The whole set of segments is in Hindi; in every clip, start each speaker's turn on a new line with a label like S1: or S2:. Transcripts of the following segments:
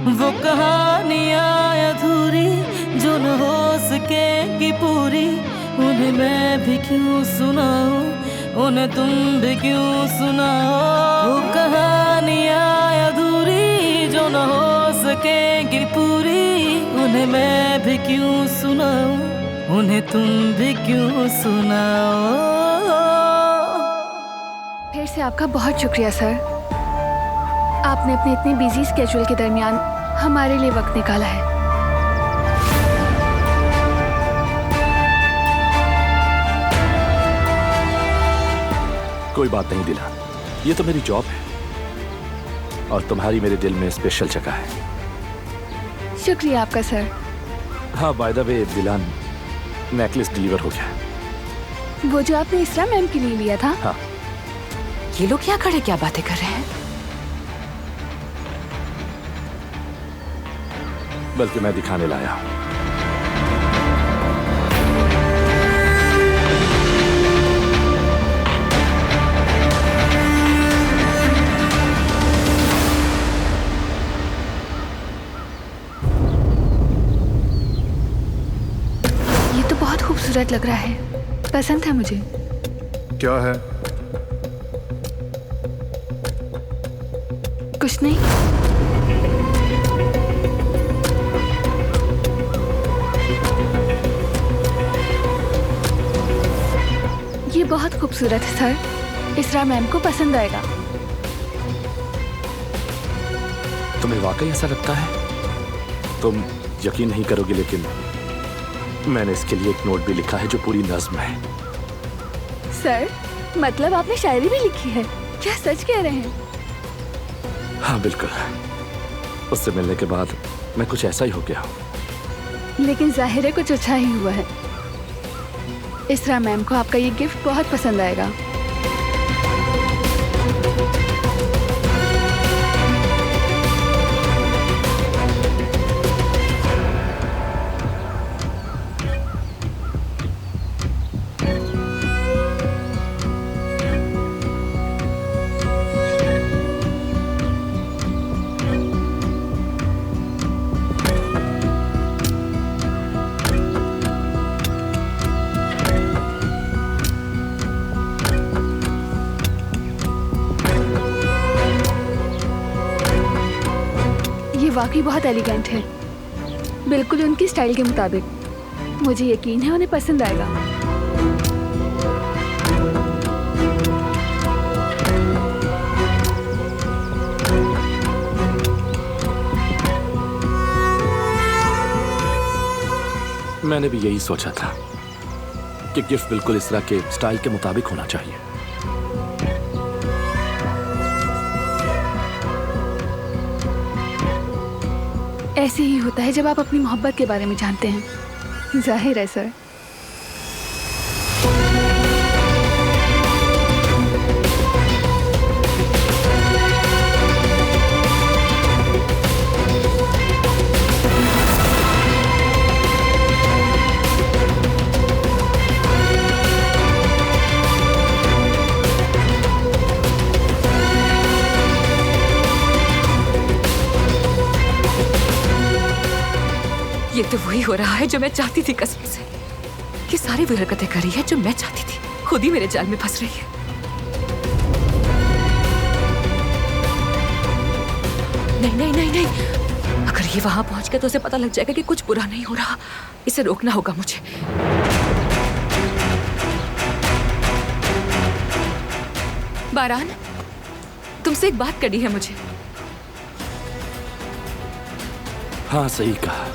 S1: वो कहानियाँ अधूरी जो न हो सकेगी पूरी, उन्हें मैं भी क्यों सुनाऊं, उन्हें तुम भी क्यों सुनाओ। वो कहानियाँ अधूरी जो न हो सकेगी पूरी, उन्हें मैं भी क्यों सुनाऊं, उन्हें तुम भी क्यों सुनाओ।
S2: फिर से आपका बहुत शुक्रिया सर, आपने अपने इतने बिजी स्केड्यूल के दरमियान हमारे लिए वक्त निकाला है।
S3: कोई बात नहीं दिला, ये तो मेरी जॉब है और तुम्हारी मेरे दिल में स्पेशल जगह है।
S2: शुक्रिया आपका सर।
S3: हाँ, by the way Dilan, necklace deliver हो गया।
S2: वो जो आपने इसरा मैम के लिए लिया था?
S3: हाँ।
S4: ये लोग क्या खड़े क्या बातें कर रहे हैं?
S3: बल्कि मैं दिखाने लाया हूं।
S2: ये तो बहुत खूबसूरत लग रहा है, पसंद है मुझे।
S5: क्या है?
S2: कुछ नहीं। ये बहुत खूबसूरत है सर, इसरा मैम को पसंद आएगा।
S3: तुम्हें वाकई ऐसा लगता है? तुम यकीन नहीं करोगे, लेकिन मैंने इसके लिए एक नोट भी लिखा है जो पूरी नज्म है।
S2: सर, मतलब आपने शायरी भी लिखी है? क्या सच कह रहे हैं?
S3: हाँ बिल्कुल, उससे मिलने के बाद मैं कुछ ऐसा ही हो गया हूँ।
S2: लेकिन जाहिर है कुछ अच्छा ही हुआ है। इसरा मैम को आपका ये गिफ्ट बहुत पसंद आएगा। वाकई बहुत एलिगेंट है, बिल्कुल उनकी स्टाइल के मुताबिक। मुझे यकीन है उन्हें पसंद आएगा।
S3: मैंने भी यही सोचा था कि गिफ्ट बिल्कुल इस तरह के स्टाइल के मुताबिक होना चाहिए।
S2: ऐसे ही होता है जब आप अपनी मोहब्बत के बारे में जानते हैं। जाहिर है सर।
S4: ये तो वही हो रहा है जो मैं चाहती थी कसम से। ये सारी वो हरकतें करी है जो मैं चाहती थी, खुद ही मेरे जाल में फंस रही है। नहीं नहीं नहीं नहीं, अगर ये वहां पहुंच गया तो उसे पता लग जाएगा कि कुछ बुरा नहीं हो रहा। इसे रोकना होगा मुझे। बारान, तुमसे एक बात करनी है मुझे।
S3: हाँ सही कहा,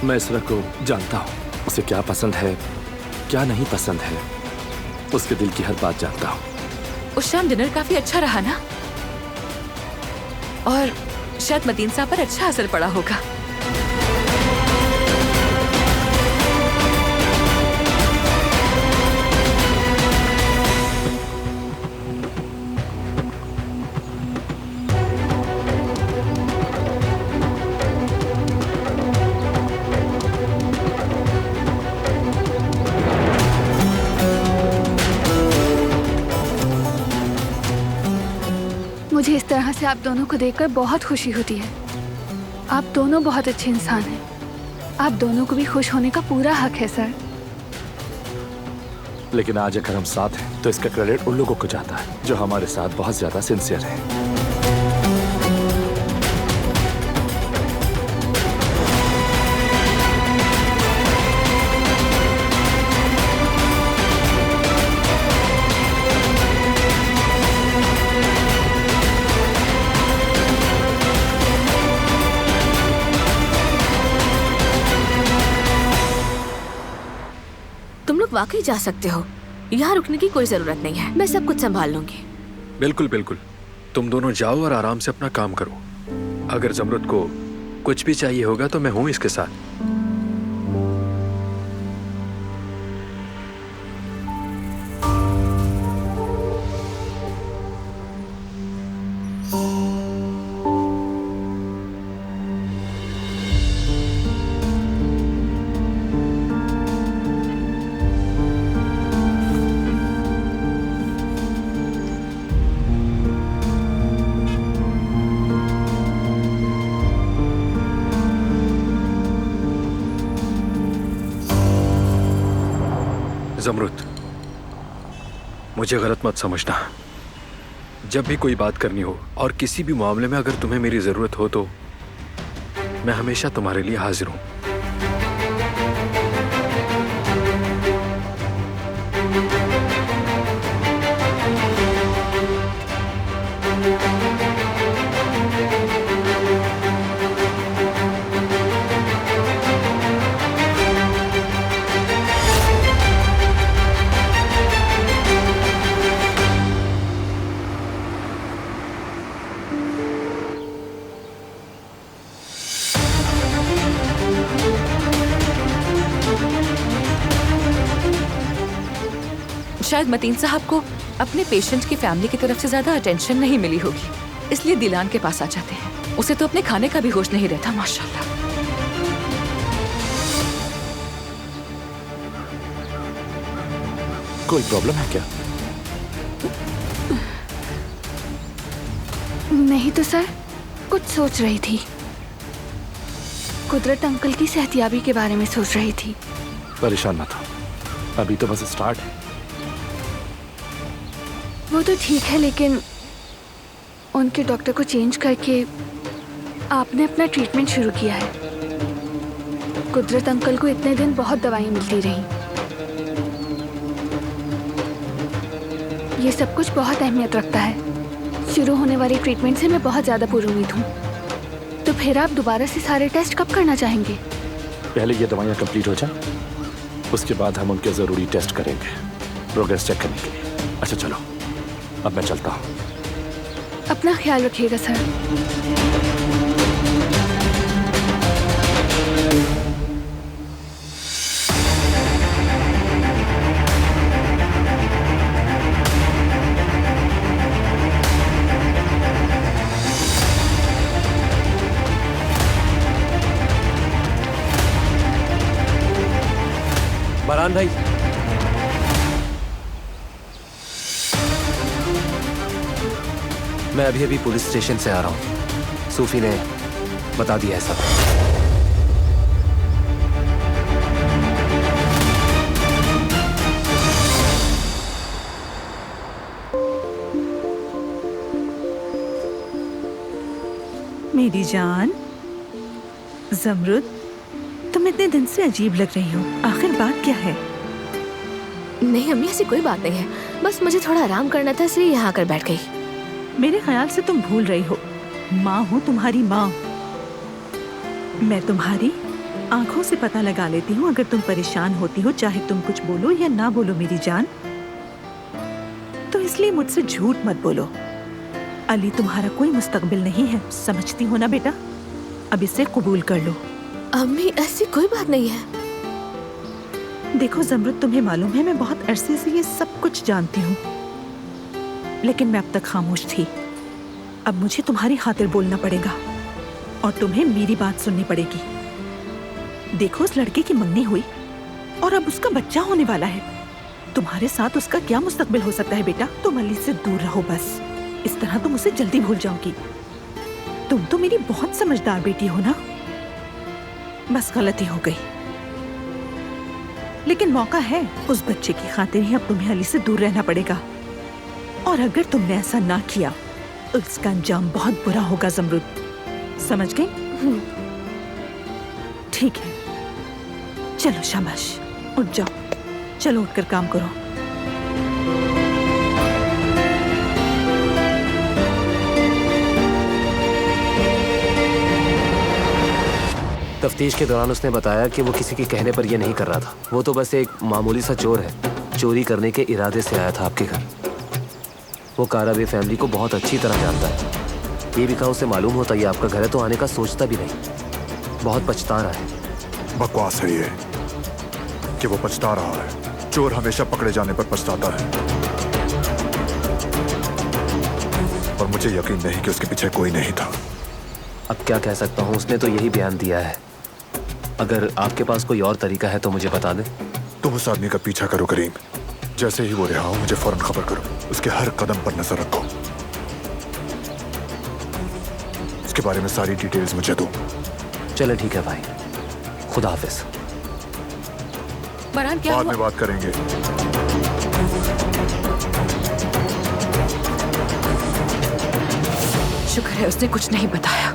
S3: मैं इसरा को जानता हूँ। उसे क्या पसंद है क्या नहीं पसंद है, उसके दिल की हर बात जानता हूँ।
S4: उस शाम डिनर काफी अच्छा रहा ना, और शायद मतीन साहब पर अच्छा असर पड़ा होगा।
S2: मुझे इस तरह यहाँ से आप दोनों को देखकर बहुत खुशी होती है। आप दोनों बहुत अच्छे इंसान हैं। आप दोनों को भी खुश होने का पूरा हक है सर।
S3: लेकिन आज अगर हम साथ हैं तो इसका क्रेडिट उन लोगों को जाता है जो हमारे साथ बहुत ज्यादा सिंसियर हैं।
S5: तुम लोग वाकई जा सकते हो, यहाँ रुकने की कोई जरूरत नहीं है। मैं सब कुछ संभाल लूंगी।
S6: बिल्कुल बिल्कुल, तुम दोनों जाओ और आराम से अपना काम करो। अगर जमरुद को कुछ भी चाहिए होगा तो मैं हूं इसके साथ। जमरुद, मुझे गलत मत समझना। जब भी कोई बात करनी हो और किसी भी मामले में अगर तुम्हें मेरी जरूरत हो तो मैं हमेशा तुम्हारे लिए हाजिर हूं।
S4: शायद मतीन साहब को अपने पेशेंट की फैमिली की तरफ से ज्यादा अटेंशन नहीं मिली होगी, इसलिए दिलान के पास आ जाते हैं। उसे तो अपने खाने का भी होश नहीं रहता। माशाल्लाह।
S3: कोई प्रॉब्लम है क्या?
S2: नहीं तो सर, कुछ सोच रही थी। कुदरत अंकल की सेहतियाबी के बारे में सोच रही थी।
S3: परेशान मत हो, अभी तो बस स्टार्ट है।
S2: वो तो ठीक है, लेकिन उनके डॉक्टर को चेंज करके आपने अपना ट्रीटमेंट शुरू किया है। कुदरत अंकल को इतने दिन बहुत दवाएं मिलती रही। ये सब कुछ बहुत अहमियत रखता है। शुरू होने वाली ट्रीटमेंट से मैं बहुत ज़्यादा पुरुमीद हूँ। तो फिर आप दोबारा से सारे टेस्ट कब करना चाहेंगे?
S3: पहले ये दवाइयाँ कंप्लीट हो जाए, उसके बाद हम उनके ज़रूरी टेस्ट करेंगे प्रोग्रेस चेक करने के लिए। अच्छा चलो, अब मैं चलता हूँ।
S2: अपना ख्याल रखिएगा सर।
S7: बरहान भाई, मैं अभी पुलिस स्टेशन से आ रहा हूँ। सूफी ने बता दिया है सब।
S8: मेरी जान जमरुद, तुम इतने दिन से अजीब लग रही हो। आखिर बात क्या है?
S5: नहीं अम्मी, ऐसी कोई बात नहीं है। बस मुझे थोड़ा आराम करना था, इसलिए यहाँ आकर बैठ गई।
S8: मेरे ख्याल से तुम भूल रही हो, माँ हूँ तुम्हारी माँ। मैं तुम्हारी आंखों से पता लगा लेती हूँ अगर तुम परेशान होती हो, चाहे तुम कुछ बोलो या ना बोलो मेरी जान। तो इसलिए मुझसे झूठ मत बोलो। अली तुम्हारा कोई मुस्तकबिल नहीं है, समझती हो ना बेटा? अब इसे कबूल कर लो।
S5: अम्मी ऐसी कोई बात नहीं है।
S8: देखो जमरुद, तुम्हें मालूम है मैं बहुत अरसे से ये सब कुछ जानती हूँ, लेकिन मैं अब तक खामोश थी। अब मुझे तुम्हारी खातिर बोलना पड़ेगा और तुम्हें मेरी बात सुननी पड़ेगी। देखो, उस लड़के की मंगनी हुई और अब उसका बच्चा होने वाला है। तुम्हारे साथ उसका क्या मुस्तकबिल हो सकता है बेटा? तुम अली से दूर रहो बस। इस तरह तुम उसे जल्दी भूल जाओगी। तुम तो मेरी बहुत समझदार बेटी हो ना। बस गलती हो गई, लेकिन मौका है। उस बच्चे की खातिर ही अब तुम्हें अली से दूर रहना पड़ेगा। और अगर तुमने ऐसा ना किया तो इसका अंजाम बहुत बुरा होगा ज़मरुद। समझ गई? ठीक है, चलो शाबाश, उठ जाओ। चलो उठकर काम करो।
S7: तफ्तीश के दौरान उसने बताया कि वो किसी के कहने पर यह नहीं कर रहा था। वो तो बस एक मामूली सा चोर है। चोरी करने के इरादे से आया था आपके घर। वो कारावे फैमिली को बहुत अच्छी तरह जानता है। ये भी कहा उसे मालूम होता ये आपका घर है तो आने का सोचता भी नहीं। बहुत पछता रहा है।
S9: बकवास है ये कि वो पछता रहा है। चोर हमेशा पकड़े जाने पर पछताता है। और मुझे यकीन नहीं कि उसके पीछे कोई नहीं था।
S7: अब क्या कह सकता हूँ, उसने तो यही बयान दिया है। अगर आपके पास कोई और तरीका है तो मुझे बता दें।
S9: तुम उस आदमी का पीछा करो करीम। जैसे ही वो रिहा हो मुझे फौरन खबर करो। उसके हर कदम पर नजर रखो। उसके बारे में सारी डिटेल्स मुझे दो।
S7: चलो ठीक है भाई, खुदा हाफिज।
S4: फरहान क्या
S9: बाद
S4: हुआ?
S9: में बात करेंगे।
S4: शुक्र है उसने कुछ नहीं बताया।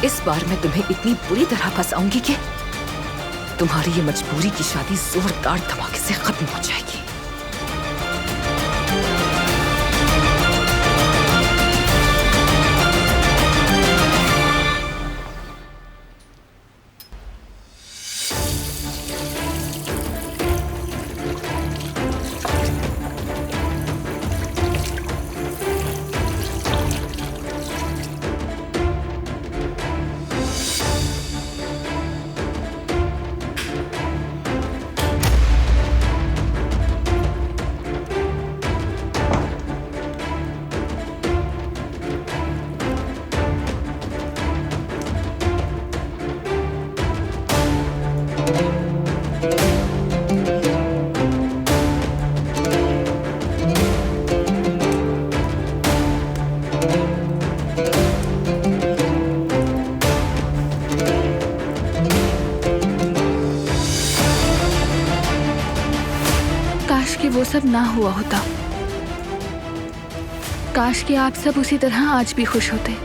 S4: इस बार मैं तुम्हें इतनी बुरी तरह फंसाऊंगी कि तुम्हारी ये मजबूरी की शादी जोरदार धमाके से खत्म हो जाएगी।
S2: काश कि वो सब ना हुआ होता। काश कि आप सब उसी तरह आज भी खुश होते,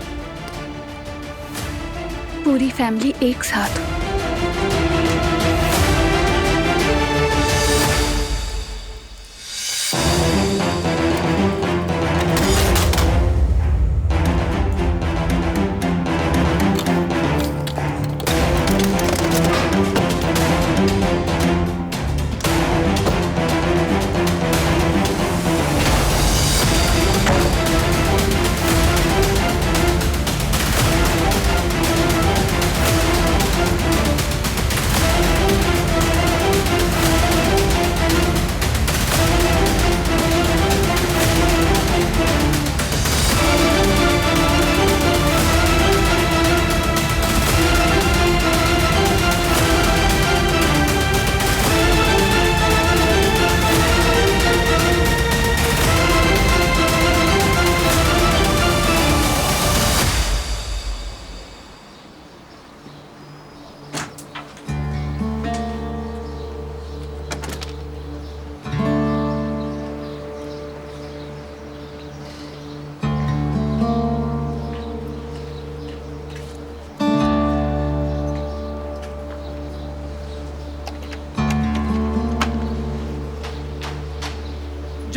S2: पूरी फैमिली एक साथ।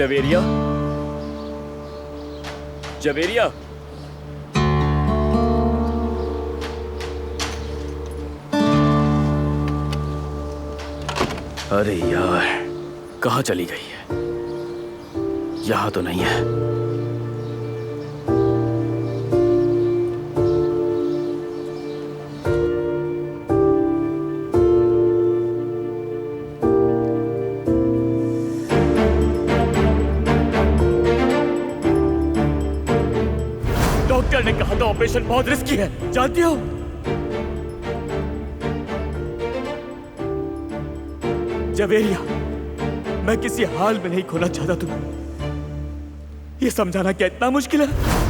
S10: जवेरिया, जवेरिया। अरे यार, कहाँ चली गई है? यहां तो नहीं है। डॉक्टर ने कहा था ऑपरेशन बहुत रिस्की है, जानती हो? जवेरिया, मैं किसी हाल में नहीं खोना चाहता तुम्हें। ये समझाना क्या इतना मुश्किल है?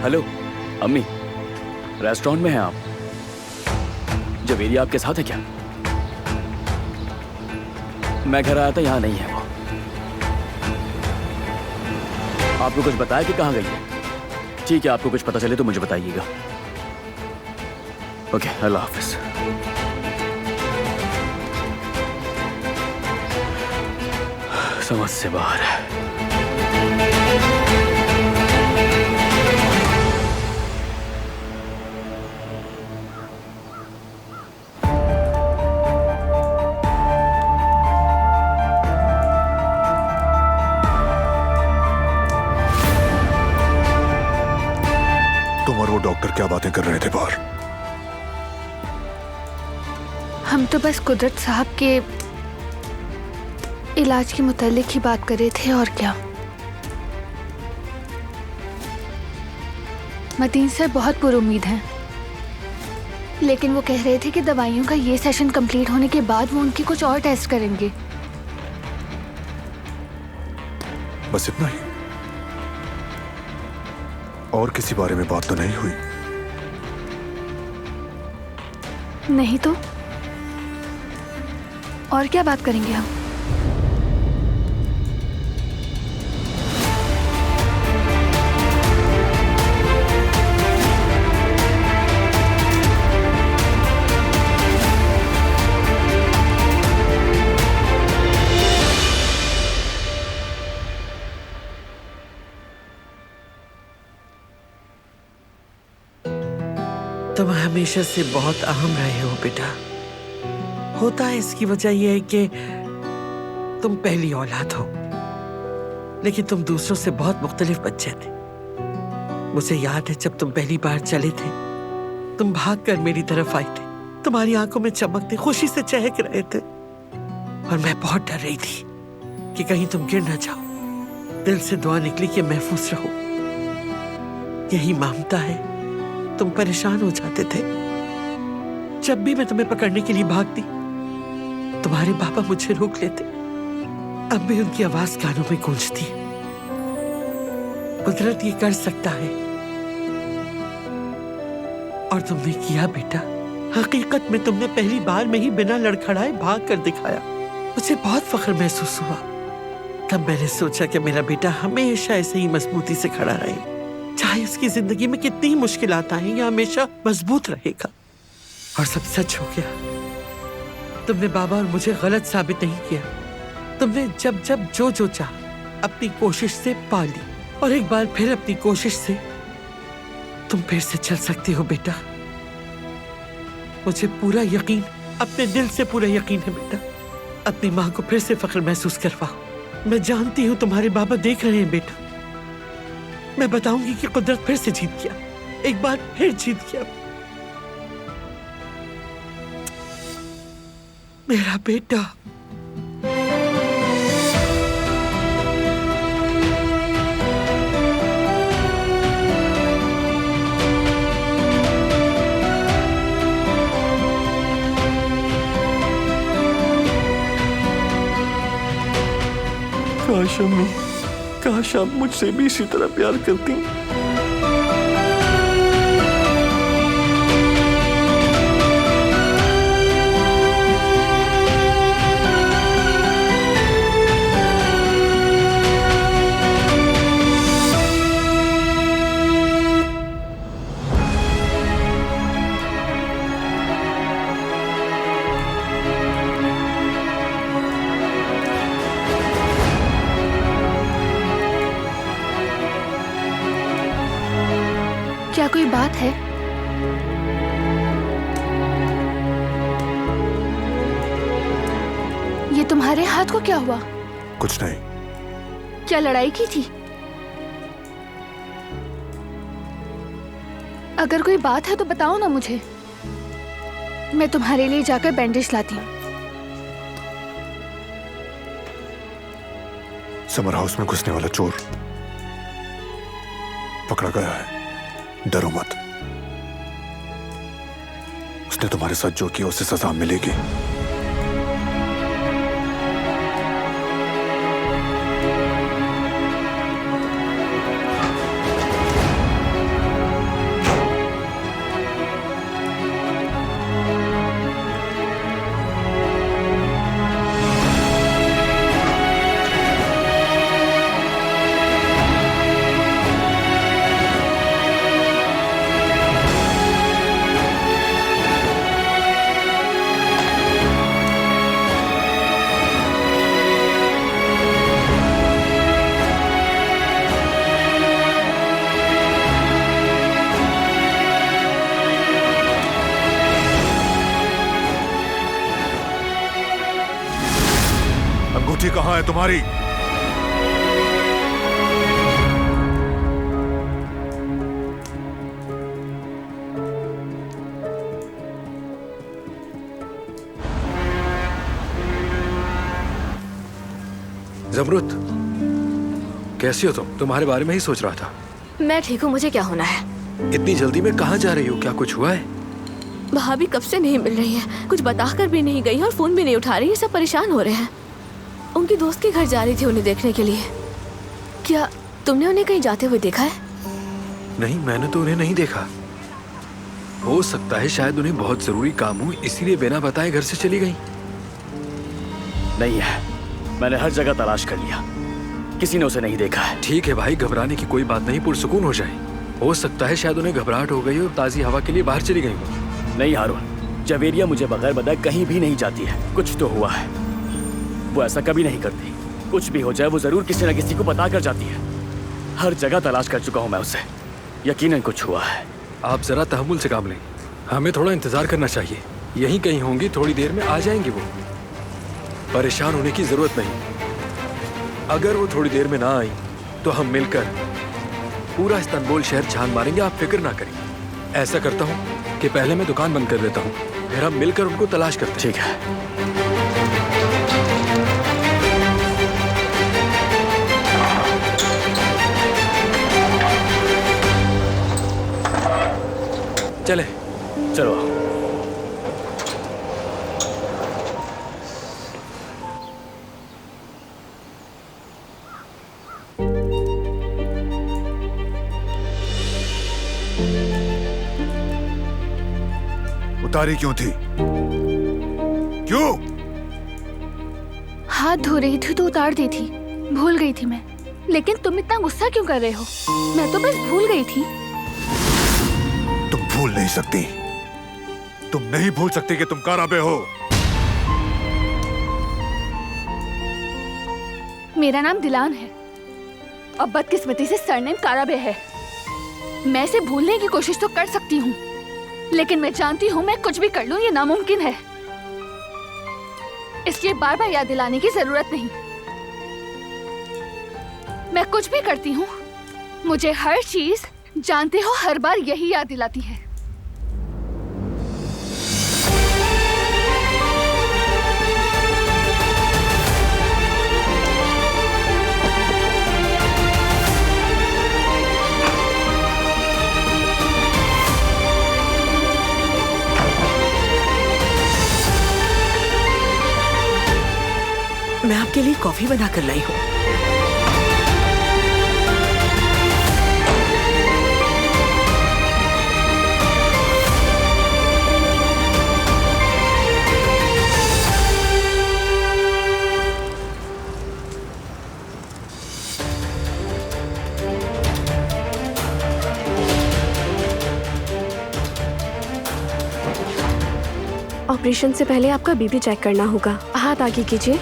S10: हेलो अम्मी, रेस्टोरेंट में हैं आप? जवेरिया आपके साथ है क्या? मैं घर आया था, यहाँ नहीं है वो। आपको कुछ बताया कि कहाँ गई है? ठीक है, आपको कुछ पता चले तो मुझे बताइएगा। ओके, अल्लाह हाफिज। समझ से बाहर है।
S9: तुम और वो डॉक्टर क्या बातें कर रहे थे बाहर?
S2: हम तो बस कुदरत साहब के इलाज के मुतालिक ही बात कर रहे थे, और क्या। मतीन सर बहुत पुरुमीद हैं, लेकिन वो कह रहे थे कि दवाइयों का ये सेशन कंप्लीट होने के बाद वो उनके कुछ और टेस्ट करेंगे।
S9: बस इतना ही? और किसी बारे में बात तो नहीं हुई?
S2: नहीं तो और क्या बात करेंगे हम?
S11: तुम हमेशा से बहुत अहम रहे हो बेटा। होता है, इसकी वजह यह है कि तुम पहली औलाद हो, लेकिन तुम दूसरों से बहुत मुख्तलिफ बच्चे थे। मुझे याद है जब तुम पहली बार चले थे, तुम भागकर मेरी तरफ आए थे। तुम्हारी आंखों में चमक थी, खुशी से चहक रहे थे, और मैं बहुत डर रही थी कि कहीं तुम गिर ना जाओ। दिल से दुआ निकली कि महफूज रहो। यही ममता है, तुम परेशान हो जाते थे। जब भी मैं तुम्हें पकड़ने के लिए भागती, तुम्हारे पापा मुझे रोक लेते। अब भी उनकी आवाज कानों में गूंजती है। कुदरत ये कर सकता है, और तुमने किया बेटा। हकीकत में तुमने पहली बार में ही बिना लड़खड़ाए भाग कर दिखाया। मुझे बहुत फख्र महसूस हुआ। तब मैंने सोचा कि मेरा बेटा हमेशा ऐसे ही मजबूती से खड़ा रहे, चाहे उसकी जिंदगी में कितनी ही मुश्किलात आए, यह हमेशा मजबूत रहेगा। और सब सच हो गया। तुमने बाबा और मुझे गलत साबित नहीं किया। तुमने जब जब जो जो चाहा अपनी कोशिश से पा ली, और एक बार फिर अपनी कोशिश से तुम फिर से चल सकती हो बेटा। मुझे पूरा यकीन, अपने दिल से पूरा यकीन है बेटा। अपनी माँ को फिर से फख्र महसूस करवाओ। मैं जानती हूँ तुम्हारे बाबा देख रहे हैं बेटा। मैं बताऊंगी कि कुदरत फिर से जीत गया, एक बार फिर जीत गया। मेरा बेटा।
S9: काश अम्मी, काश आप मुझसे भी इसी तरह प्यार करती।
S2: क्या कोई बात है? ये तुम्हारे हाथ को क्या हुआ?
S9: कुछ नहीं।
S2: क्या लड़ाई की थी? अगर कोई बात है तो बताओ ना मुझे, मैं तुम्हारे लिए जाकर बैंडेज लाती हूँ।
S9: समर हाउस में घुसने वाला चोर पकड़ा गया है, डरो मत। उसने तुम्हारे साथ जो किया उसे सजा मिलेगी। अंगूठी कहाँ है तुम्हारी?
S6: ज़मरुद, कैसी हो तुम? तुम्हारे बारे में ही सोच रहा था।
S5: मैं ठीक हूँ, मुझे क्या होना है?
S6: इतनी जल्दी में कहाँ जा रही हो? क्या कुछ हुआ है?
S5: भाभी कब से नहीं मिल रही है, कुछ बताकर भी नहीं गई और फोन भी नहीं उठा रही है। सब परेशान हो रहे हैं। उनकी दोस्त के घर जा रही थी उन्हें देखने के लिए। क्या तुमने उन्हें कहीं जाते हुए देखा है?
S6: नहीं, मैंने तो उन्हें नहीं देखा। हो सकता है शायद उन्हें बहुत जरूरी काम हो, इसीलिए बिना बताए घर से चली गई।
S10: नहीं है, मैंने हर जगह तलाश कर लिया, किसी ने उसे नहीं देखा है।
S6: ठीक है भाई, घबराने की कोई बात नहीं, पुरसुकून हो जाए। हो सकता है शायद उन्हें घबराहट हो गई और ताज़ी हवा के लिए बाहर चली गई हो।
S10: नहीं हारून, जवेरिया मुझे बगैर बताए कहीं भी नहीं जाती है। कुछ तो हुआ है, वो ऐसा कभी नहीं करती। कुछ भी हो जाए वो जरूर किसी न किसी को बता कर जाती है। हर जगह तलाश कर चुका हूँ मैं उसे, यकीनन कुछ हुआ है।
S6: आप जरा तहम्मुल से काम लें, हमें थोड़ा इंतजार करना चाहिए। यहीं कहीं होंगी, थोड़ी देर में आ जाएंगे वो। परेशान होने की जरूरत नहीं। अगर वो थोड़ी देर में ना आई तो हम मिलकर पूरा इस्तांबुल शहर छान मारेंगे, आप फिक्र ना करें। ऐसा करता हूँ कि पहले मैं दुकान बंद कर देता हूँ, फिर हम मिलकर उनको तलाश करते हैं।
S10: ठीक है।
S6: चले,
S10: चलो।
S9: उतारी क्यों थी? क्यों?
S2: हाथ धो रही थी तो उतार दी थी, भूल गई थी मैं। लेकिन तुम इतना गुस्सा क्यों कर रहे हो? मैं तो बस भूल गई थी।
S9: तुम भूल नहीं सकती, तुम नहीं भूल सकती कि तुम काराबे हो।
S2: मेरा नाम दिलान है और बदकिस्मती से सरनेम काराबे है। मैं इसे भूलने की कोशिश तो कर सकती हूँ, लेकिन मैं जानती हूँ मैं कुछ भी कर लूँ ये नामुमकिन है। इसलिए बार बार याद दिलाने की जरूरत नहीं। मैं कुछ भी करती हूँ, मुझे हर चीज जानते हो हर बार यही याद दिलाती है।
S11: मैं आपके लिए कॉफी बना कर लाई हूँ।
S5: ऑपरेशन से पहले आपका बीपी चेक करना होगा। हाथ आगे कीजिए।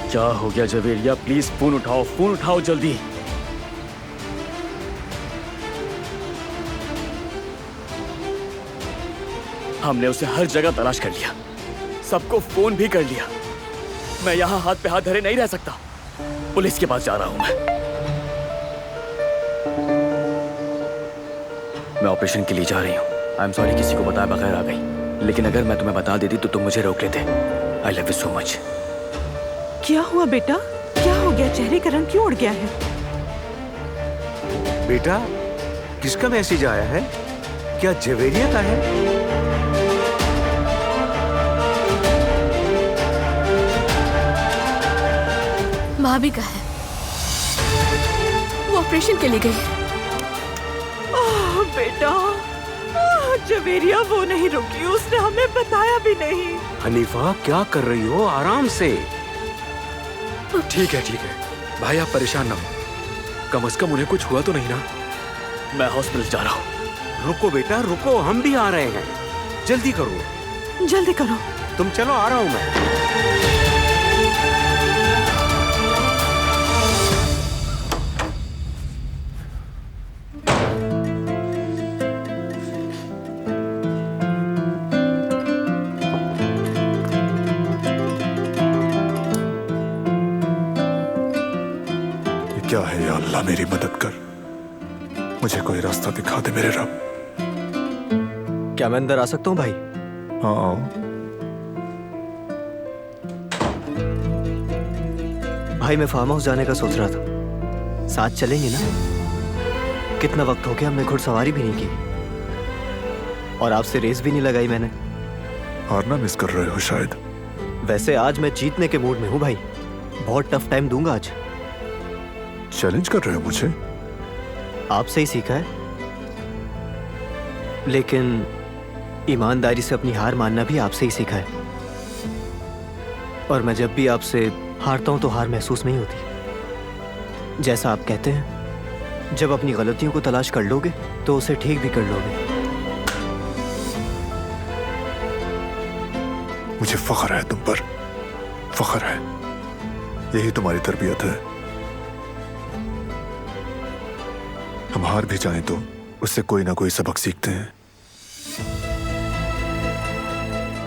S10: क्या हो गया जवेरिया? प्लीज फोन उठाओ जल्दी। हमने उसे हर जगह तलाश कर लिया, सबको फोन भी कर लिया। मैं यहाँ हाथ पे हाथ धरे नहीं रह सकता। पुलिस के पास जा रहा हूं मैं ऑपरेशन के लिए जा रही हूँ। आई एम सॉरी किसी को बताया बगैर आ गई, लेकिन अगर मैं तुम्हें बता देती तो तुम मुझे रोक लेते। I love you so much.
S8: क्या हुआ बेटा? क्या हो गया? चेहरे का रंग क्यों उड़ गया है?
S12: बेटा, किसका मैसेज आया है? क्या जवेरिया का है?
S5: भाभी का है। वो ऑपरेशन के लिए गई है।
S8: बेटा, जवेरिया वो नहीं रुकी, उसने हमें बताया भी नहीं।
S12: हनीफा, क्या कर रही हो? आराम से।
S6: ठीक है भाई, आप परेशान ना हो। कम से कम उन्हें कुछ हुआ तो नहीं ना?
S10: मैं हॉस्पिटल जा रहा हूँ।
S12: रुको बेटा रुको, हम भी आ रहे हैं। जल्दी करो।
S8: जल्दी करो।
S12: तुम चलो, आ रहा हूँ मैं।
S9: क्या है या अल्लाह, मेरी मदद कर। मुझे कोई रास्ता दिखा दे मेरे रब।
S7: क्या मैं अंदर आ सकता हूँ भाई?
S9: हाँ आओ।
S7: भाई मैं फार्म हाउस जाने का सोच रहा था, साथ चलेंगे ना? कितना वक्त हो गया हमने घुड़सवारी भी नहीं की और आपसे रेस भी नहीं लगाई मैंने।
S9: हारना मिस कर रहे हो शायद।
S7: वैसे आज मैं जीतने के मूड में हूँ भाई, बहुत टफ टाइम दूंगा आज।
S9: चैलेंज कर रहे हो मुझे?
S7: आपसे ही सीखा है, लेकिन ईमानदारी से अपनी हार मानना भी आपसे ही सीखा है। और मैं जब भी आपसे हारता हूं तो हार महसूस नहीं होती। जैसा आप कहते हैं, जब अपनी गलतियों को तलाश कर लोगे तो उसे ठीक भी कर लोगे।
S9: मुझे फख्र है तुम पर, फख्र है। यही तुम्हारी तरबियत है। हम हार भी जाएं तो उससे कोई ना कोई सबक सीखते हैं।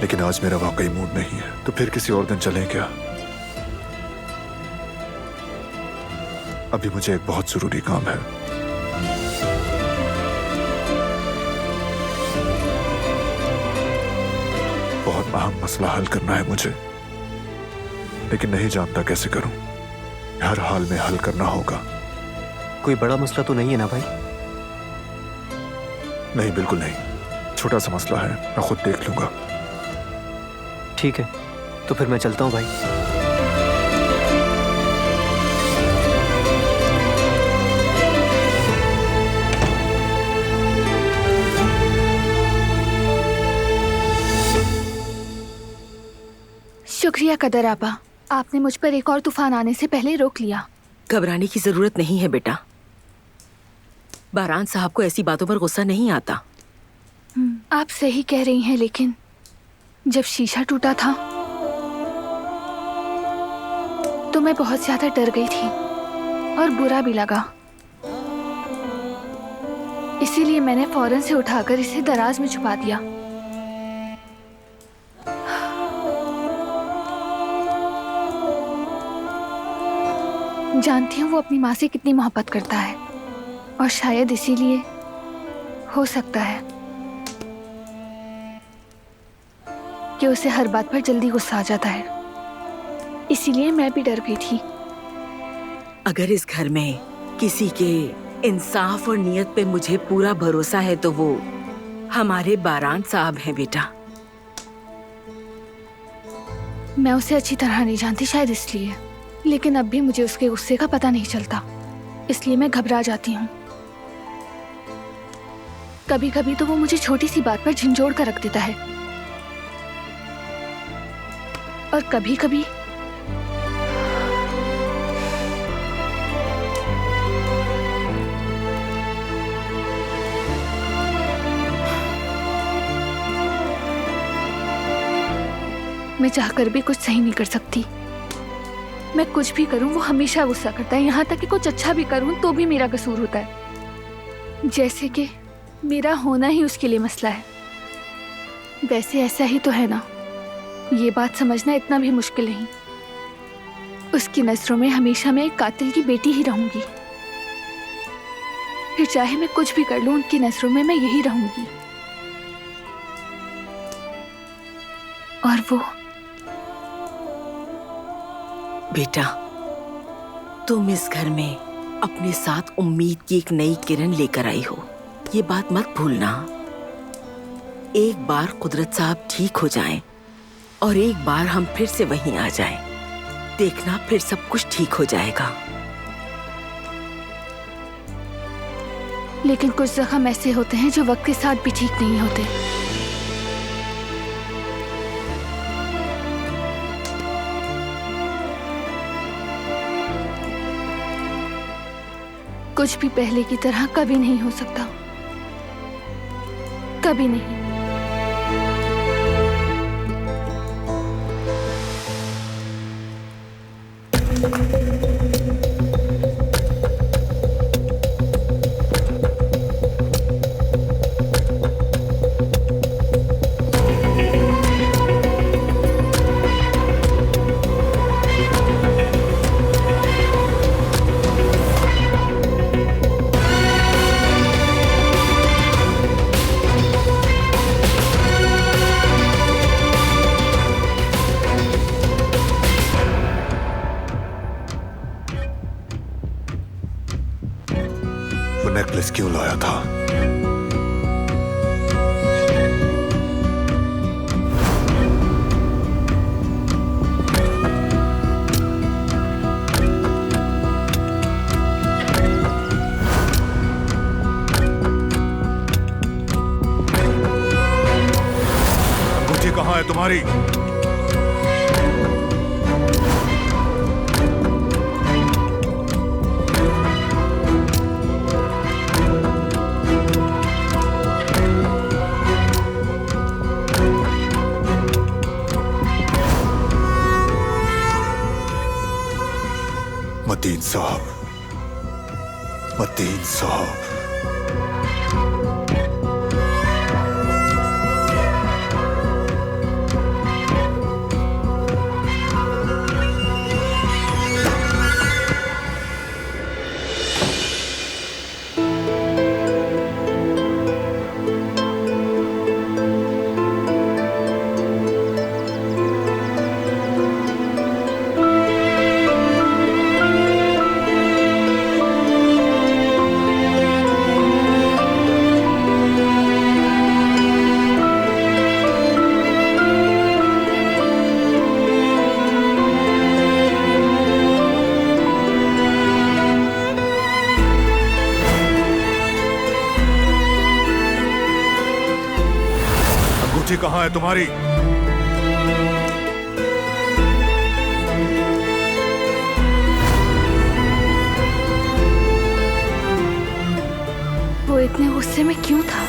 S9: लेकिन आज मेरा वाकई मूड नहीं है, तो फिर किसी और दिन चलें क्या? अभी मुझे एक बहुत जरूरी काम है। बहुत अहम मसला हल करना है मुझे, लेकिन नहीं जानता कैसे करूं। हर हाल में हल करना होगा।
S7: कोई बड़ा मसला तो नहीं है ना भाई?
S9: नहीं, बिल्कुल नहीं। छोटा सा मसला है, मैं खुद देख लूंगा।
S7: ठीक है, तो फिर मैं चलता हूँ भाई।
S2: शुक्रिया कदर आपा, आपने मुझ पर एक और तूफान आने से पहले रोक लिया।
S11: घबराने की जरूरत नहीं है बेटा। बारान साहब को ऐसी बातों पर गुस्सा नहीं आता।
S2: आप सही कह रही हैं, लेकिन जब शीशा टूटा था तो मैं बहुत ज्यादा डर गई थी और बुरा भी लगा। इसीलिए मैंने फौरन से उठाकर इसे दराज में छुपा दिया। जानती हूँ वो अपनी माँ से कितनी मोहब्बत करता है, और शायद इसीलिए हो सकता है कि उसे हर बात पर जल्दी गुस्सा आ जाता है। इसीलिए मैं भी डर गई थी।
S11: अगर इस घर में किसी के इंसाफ और नियत पे मुझे पूरा भरोसा है तो वो हमारे बारान साहब हैं बेटा।
S2: मैं उसे अच्छी तरह नहीं जानती, शायद इसलिए, लेकिन अब भी मुझे उसके गुस्से का पता नहीं चलता, इसलिए मैं घबरा जाती हूँ। कभी कभी तो वो मुझे छोटी सी बात पर झंझोड़ कर रख देता है, और कभी कभी मैं चाहकर भी कुछ सही नहीं कर सकती। मैं कुछ भी करूं वो हमेशा गुस्सा करता है, यहाँ तक कि कुछ अच्छा भी करूं तो भी मेरा कसूर होता है, जैसे कि मेरा होना ही उसके लिए मसला है। वैसे ऐसा ही तो है ना, ये बात समझना इतना भी मुश्किल नहीं। उसकी नजरों में हमेशा मैं एक कातिल की बेटी ही रहूंगी, फिर चाहे मैं कुछ भी कर लूं उनकी नजरों में मैं यही रहूंगी। और वो
S11: बेटा, तुम इस घर में अपने साथ उम्मीद की एक नई किरण लेकर आई हो, ये बात मत भूलना। एक बार कुदरत साहब ठीक हो जाएं और एक बार हम फिर से वहीं आ जाएं, देखना फिर सब कुछ ठीक हो जाएगा।
S2: लेकिन कुछ जख्म ऐसे होते हैं जो वक्त के साथ भी ठीक नहीं होते। कुछ भी पहले की तरह कभी नहीं हो सकता, कभी नहीं।
S9: नेकलेस क्यों लाया था? अंगूठी कहाँ है तुम्हारी? मतीन साहब, मतीन साहब, कहाँ है तुम्हारी?
S2: वो इतने गुस्से में क्यों था?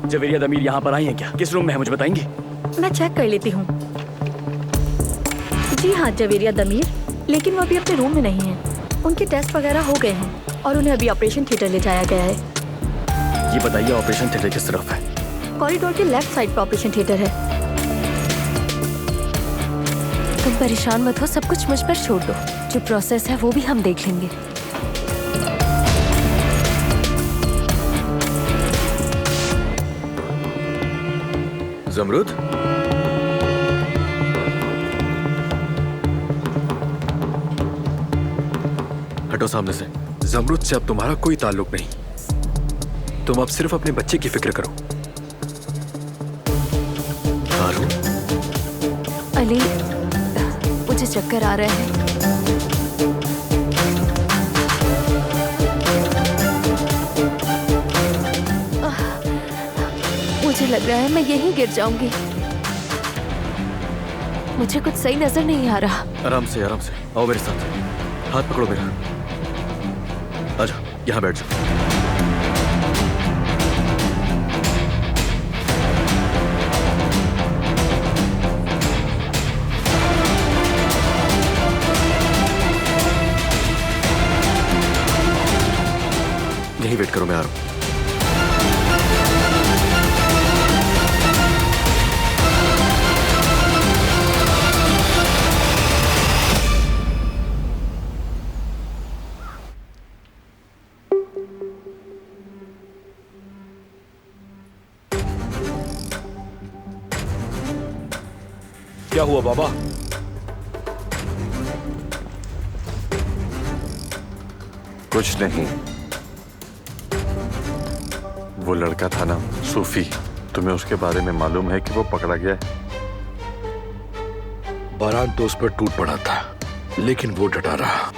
S10: जवेरिया दमीर यहाँ पर आई हैं क्या? किस रूम में है मुझे बताएंगी?
S13: मैं चेक कर लेती हूँ। जी हाँ, जवेरिया दमीर, लेकिन वो अभी अपने रूम में नहीं है। उनके टेस्ट वगैरह हो गए हैं और उन्हें अभी ऑपरेशन थिएटर ले जाया गया है।
S10: ये बताइए ऑपरेशन थिएटर किस तरफ है?
S13: कॉरिडोर के लेफ्ट साइड पर ऑपरेशन थिएटर है।
S5: तुम परेशान मत हो, सब कुछ मुझ पर छोड़ दो। जो प्रोसेस है वो भी हम देख लेंगे।
S6: जमरुद, हटो सामने से। जमरुद से अब तुम्हारा कोई ताल्लुक नहीं। तुम अब सिर्फ अपने बच्चे की फिक्र करो।
S5: अली, मुझे चक्कर आ रहे हैं। मुझे लग रहा है मैं यहीं गिर जाऊंगी। मुझे कुछ सही नजर नहीं आ रहा।
S6: आराम से आओ मेरे साथ। हाथ पकड़ो मेरा। आजा, यहाँ बैठ जाओ। यहीं वेट करो, मैं आ रहा हूँ।
S3: क्या हुआ बाबा?
S9: कुछ नहीं। वो लड़का था ना, सूफी, तुम्हें उसके बारे में मालूम है कि वो पकड़ा गया है?
S3: बारान तो उस पर टूट पड़ा था, लेकिन वो डटा रहा।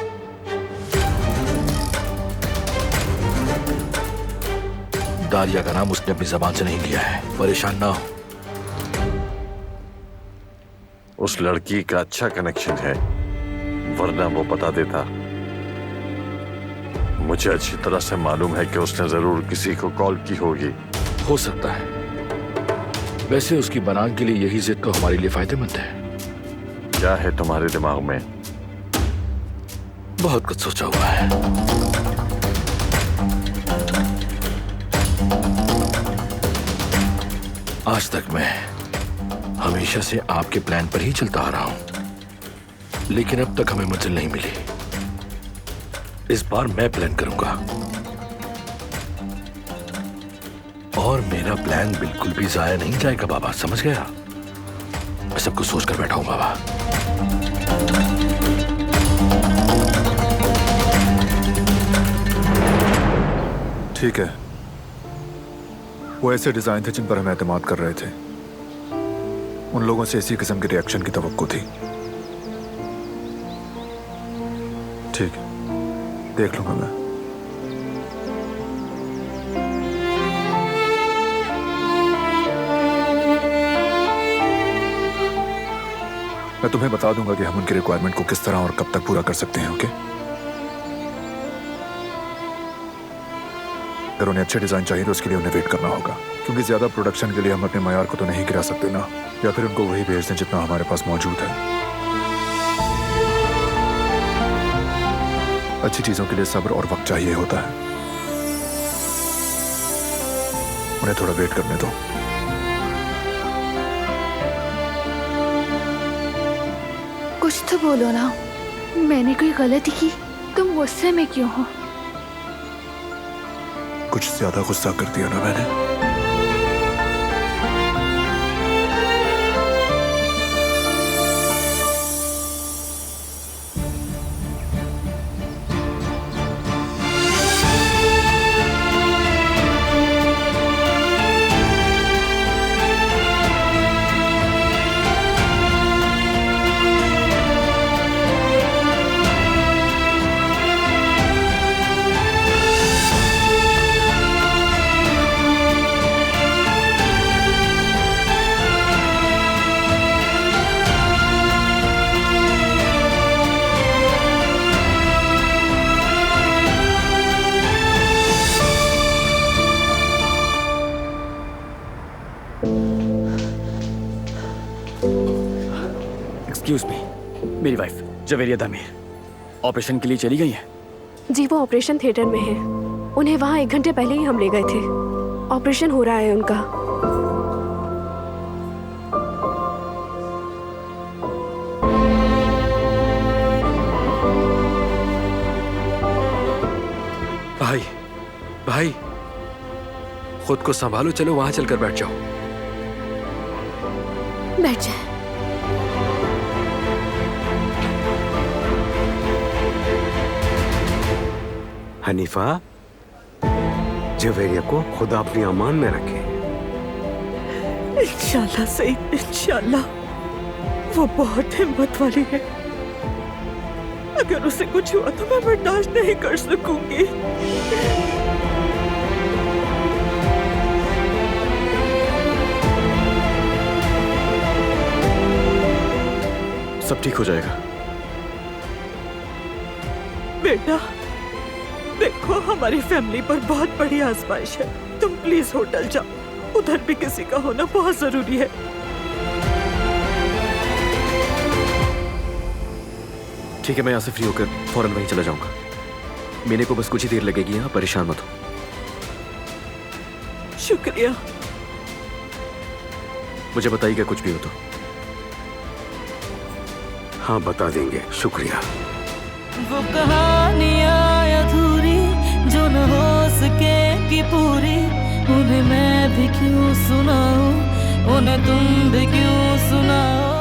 S3: दारिया का नाम उसने अपनी जबान से नहीं लिया है। परेशान ना हो।
S9: उस लड़की का अच्छा कनेक्शन है, वरना वो बता देता। मुझे अच्छी तरह से मालूम है कि उसने जरूर किसी को कॉल की होगी।
S3: हो सकता है। वैसे उसकी बनान के लिए यही जिद तो हमारे लिए फायदेमंद है।
S9: क्या है तुम्हारे दिमाग में?
S3: बहुत कुछ सोचा हुआ है। आज तक मैं हमेशा से आपके प्लान पर ही चलता आ रहा हूं, लेकिन अब तक हमें मंजिल नहीं मिली। इस बार मैं प्लान करूंगा, और मेरा प्लान बिल्कुल भी जाया नहीं जाएगा बाबा, समझ गया? मैं सब कुछ सोच कर बैठा हूं बाबा।
S9: ठीक है। वो ऐसे डिजाइन थे जिन पर हम एतमाद कर रहे थे। उन लोगों से इसी किस्म के रिएक्शन की तवक्को थी। ठीक है, देख लूंगा मैं। मैं तुम्हें बता दूंगा कि हम उनकी रिक्वायरमेंट को किस तरह और कब तक पूरा कर सकते हैं। ओके? अगर उन्हें अच्छे डिजाइन चाहिए तो उसके लिए उन्हें वेट करना होगा, क्योंकि ज्यादा प्रोडक्शन के लिए हम अपने मयार को तो नहीं गिरा सकते ना, या फिर उनको वही भेज दें जितना हमारे पास मौजूद है। अच्छी चीजों के लिए सब्र और वक्त चाहिए होता है। उन्हें थोड़ा वेट करने दो।
S2: कुछ तो बोलो ना, मैंने कोई गलती की? तुम गुस्से में क्यों हो?
S9: कुछ ज्यादा गुस्सा कर दिया ना मैंने?
S10: एक्सक्यूज मी, मेरी वाइफ जवेरिया दामिर ऑपरेशन के लिए चली गई है।
S13: जी वो ऑपरेशन थिएटर में है। उन्हें वहाँ 1 घंटे पहले ही हम ले गए थे। ऑपरेशन हो रहा है उनका।
S6: भाई भाई, खुद को संभालो, चलो वहां चलकर बैठ जाओ।
S5: बैठ जाए।
S12: हनीफा, जवेरिया को खुदा अपनी अमान में रखे।
S8: इंशाल्लाह सईद, इंशाल्लाह। वो बहुत हिम्मत वाली है। अगर उसे कुछ हुआ तो मैं बर्दाश्त नहीं कर सकूंगी।
S6: सब ठीक हो जाएगा।
S8: बेटा देखो, हमारी फैमिली पर बहुत बड़ी आजमाइश है। तुम प्लीज होटल जाओ, उधर भी किसी का होना बहुत जरूरी है।
S6: ठीक है, मैं यहाँ से फ्री होकर फौरन वहीं चला जाऊंगा। मीने को बस कुछ ही देर लगेगी, यहाँ परेशान मत हो।
S8: शुक्रिया।
S6: मुझे बताइएगा कुछ भी हो तो।
S12: हाँ बता देंगे, शुक्रिया।
S1: वो कहानियाँ अधूरी जो न हो सके कि पूरी, उन्हें मैं भी क्यों सुनाऊं, उन्हें तुम भी क्यों सुनाओ।